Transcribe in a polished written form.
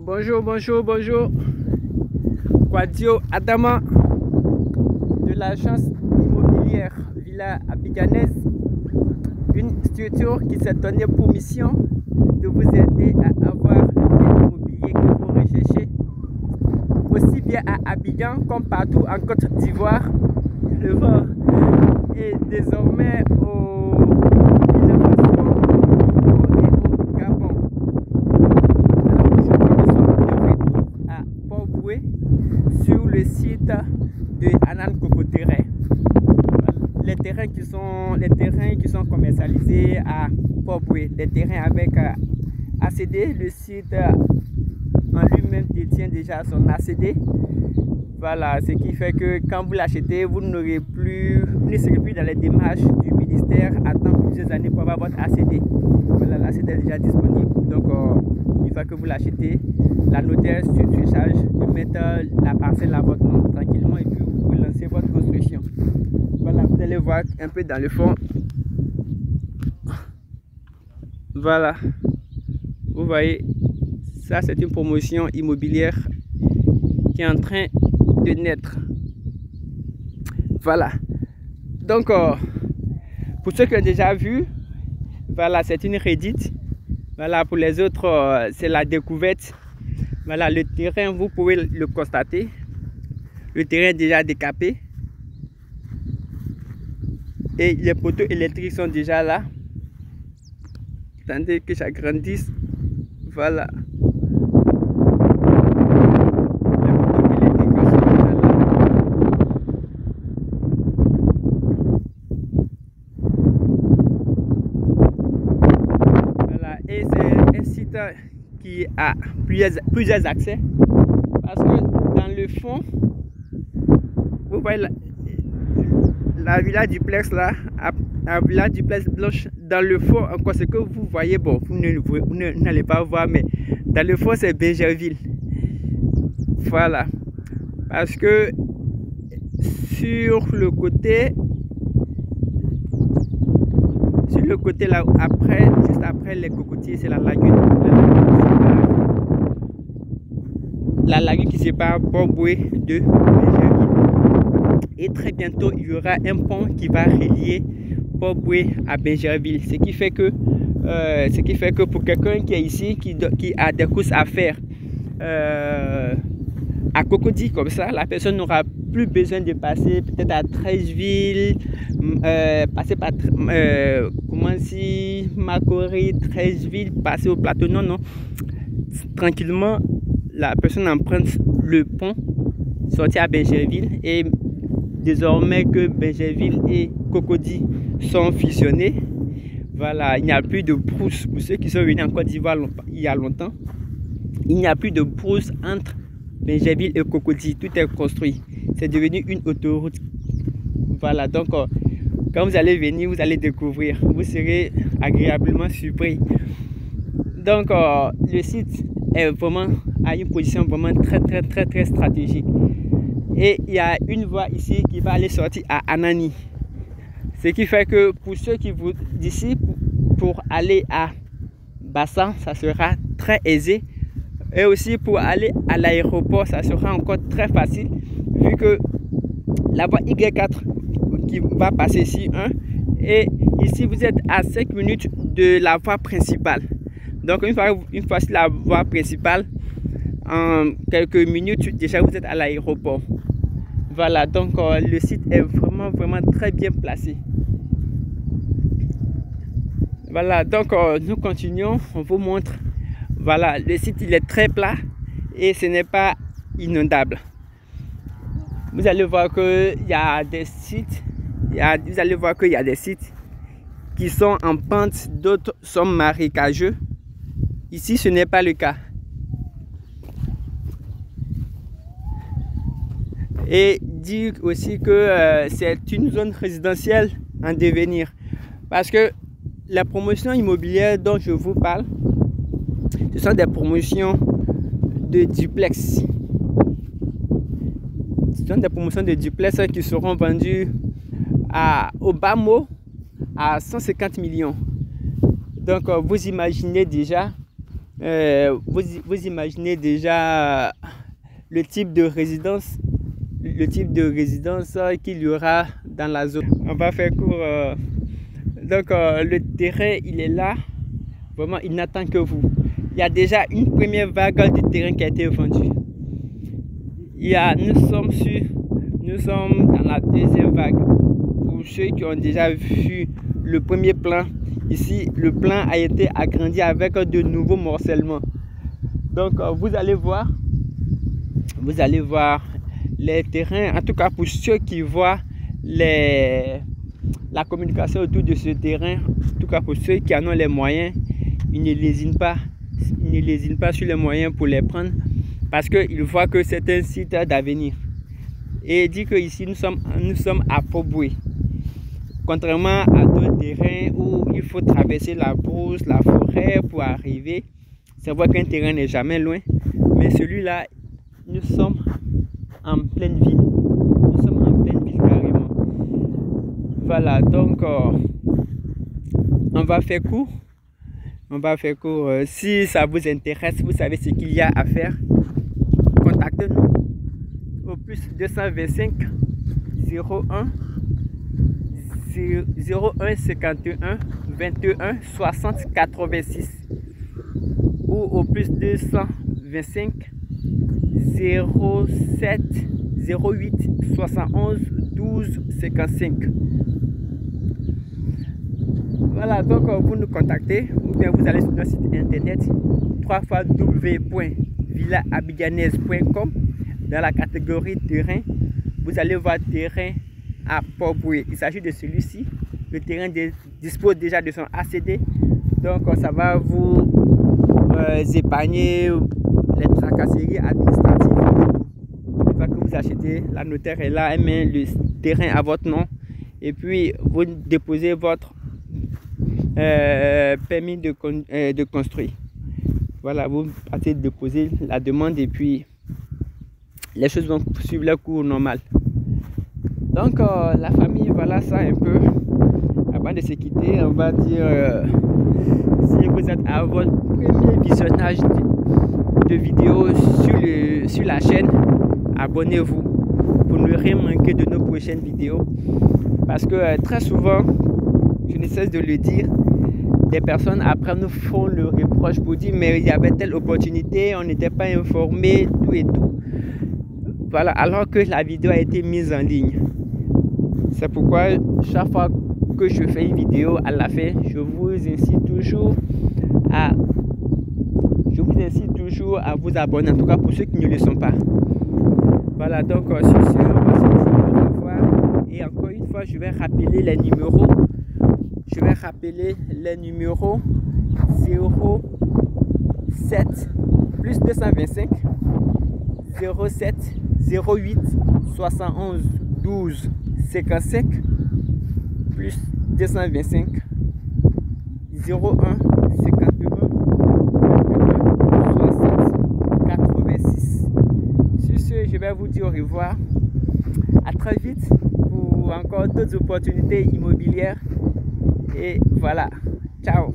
Bonjour. Quadio Adama de l'agence immobilière Villa Abidjanaise, une structure qui s'est donnée pour mission de vous aider à avoir le bien immobilier que vous recherchez, aussi bien à Abidjan comme partout en Côte d'Ivoire, le vent et désormais au Burkina Faso et au Gabon. Alors aujourd'hui nous sommes de retour à Port-Boué sur le site de Anan Kokotere. Les terrains qui sont commercialisés à Port-Boué, des terrains avec ACD, le site en lui-même détient déjà son ACD. Voilà, ce qui fait que quand vous l'achetez, vous ne serez plus dans les démarches du ministère, attendre plusieurs années pour avoir votre ACD. Voilà, l'ACD est déjà disponible. Donc, une fois que vous l'achetez, la notaire se charge de mettre la parcelle à votre nom tranquillement et puis vous lancez votre construction. Voilà, vous allez voir un peu dans le fond. Voilà, vous voyez, ça c'est une promotion immobilière qui est en train de naître. Voilà, donc pour ceux qui ont déjà vu, voilà, c'est une redite. Voilà, pour les autres c'est la découverte. Voilà, le terrain, vous pouvez le constater, le terrain est déjà décapé et les poteaux électriques sont déjà là. Attendez que j'agrandisse. Voilà. Et c'est un site qui a plusieurs accès parce que dans le fond, vous voyez la villa duplex là, la villa duplex blanche, dans le fond encore ce que vous voyez, bon, vous n'allez pas voir, mais dans le fond c'est Bégerville. Voilà, parce que sur le côté là, après, juste après les cocotiers, c'est la lagune qui sépare Port-Boué de Bégerville. Et très bientôt il y aura un pont qui va relier Port-Boué à Bégerville, ce qui fait que pour quelqu'un qui est ici, qui a des courses à faire à Cocody comme ça, la personne n'aura plus besoin de passer peut-être à Treichville, passer par Macorie, Treichville, passer au plateau. Non, tranquillement la personne emprunte le pont, sortir à Bégerville, et désormais que Bégerville et Cocody sont fusionnés, voilà, il n'y a plus de brousse. Pour ceux qui sont venus en Côte d'Ivoire il y a longtemps, il n'y a plus de brousse entre Bégerville et Cocody, tout est construit, c'est devenu une autoroute. Voilà, donc quand vous allez venir, vous allez découvrir, vous serez agréablement surpris. Donc le site est vraiment à une position vraiment très stratégique, et il y a une voie ici qui va aller sortir à Anani, ce qui fait que pour ceux qui vous d'ici pour aller à Bassam, ça sera très aisé. Et aussi pour aller à l'aéroport, ça sera encore très facile, vu que la voie Y4 qui va passer ici, et ici vous êtes à 5 minutes de la voie principale. Donc une fois sur la voie principale, en quelques minutes déjà vous êtes à l'aéroport. Voilà, donc le site est vraiment très bien placé. Voilà, donc nous continuons, on vous montre. Voilà, le site il est très plat et ce n'est pas inondable. Vous allez voir qu'il y a des sites, qui sont en pente, d'autres sont marécageux. Ici, ce n'est pas le cas. Et dire aussi que c'est une zone résidentielle en devenir, parce que la promotion immobilière dont je vous parle, ce sont des promotions de duplex. Ce sont des promotions de duplex qui seront vendues au bas mot à 150 millions. Donc vous imaginez déjà Vous imaginez déjà le type de résidence qu'il y aura dans la zone. On va faire court. Donc le terrain, il est là. Vraiment, il n'attend que vous. Il y a déjà une première vague de terrain qui a été vendue. Nous sommes dans la deuxième vague. Pour ceux qui ont déjà vu le premier plan, ici, le plan a été agrandi avec de nouveaux morcellements. Donc, vous allez voir les terrains, en tout cas pour ceux qui voient la communication autour de ce terrain, en tout cas pour ceux qui en ont les moyens, ils ne lésinent pas sur les moyens pour les prendre parce qu'ils voient que c'est un site d'avenir. Et dit que ici nous sommes à Port-Boué. Contrairement à d'autres terrains où il faut traverser la brousse, la forêt pour arriver, c'est vrai qu'un terrain n'est jamais loin, mais celui-là, nous sommes en pleine ville. Nous sommes en pleine ville carrément. Voilà, donc on va faire court. Si ça vous intéresse, vous savez ce qu'il y a à faire. Contactez-nous au plus 225 01 51 21 60 86 ou au plus 225 07 08 71 12 55. Voilà, donc vous nous contactez ou bien vous allez sur notre site internet www.villaabidjanaise.com. Dans la catégorie terrain, vous allez voir terrain à Port-Boué. Il s'agit de celui-ci. Le terrain dispose déjà de son ACD, donc ça va vous épargner les tracasseries administratives. Une fois que vous achetez, la notaire est là, elle met le terrain à votre nom et puis vous déposez votre permis de construire. Voilà, vous partez déposer la demande et puis les choses vont suivre leur cours normal. Donc la famille, voilà ça un peu. Avant de se quitter, on va dire si vous êtes à votre premier visionnage de vidéos sur la chaîne, abonnez-vous pour ne rien manquer de nos prochaines vidéos. Parce que très souvent, je ne cesse de le dire, des personnes après nous font le reproche pour dire mais il y avait telle opportunité, on n'était pas informé, tout et tout. Voilà, alors que la vidéo a été mise en ligne. C'est pourquoi chaque fois que je fais une vidéo à la fin, je vous incite toujours à vous abonner, en tout cas pour ceux qui ne le sont pas. Voilà, donc sur ce, on va se dire au revoir. Et encore une fois, je vais rappeler les numéros. 07 plus 225 07 08 71 12 55 plus 225 01 51 60 86. Sur ce, je vais vous dire au revoir. À très vite pour encore d'autres opportunités immobilières. Et voilà, ciao.